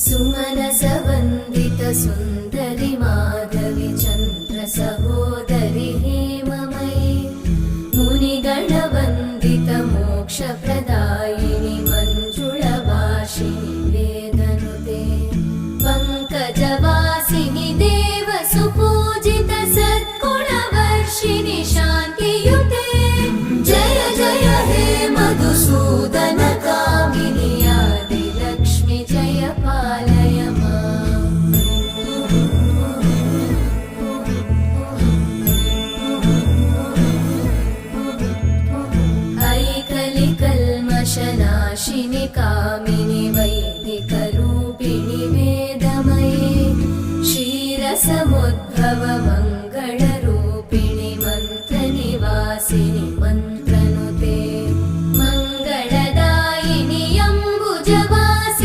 सुमनसवन्दित सुन्दरि माधवि चन्द्र सहोदरि हेममयि मुनिगणवन्दित मोक्षप्रदायिनि मञ्जुळभाषिणि वेदनुते पङ्कजवासिनि देव सुपूजित सद्गुणवर्षिणि शान्तियुते जय जय हे मधुसूदन कामिनि आदिलक्ष्मि जय पालय माम्। ऐकलिकल्मषनाशिनि कामिनि वै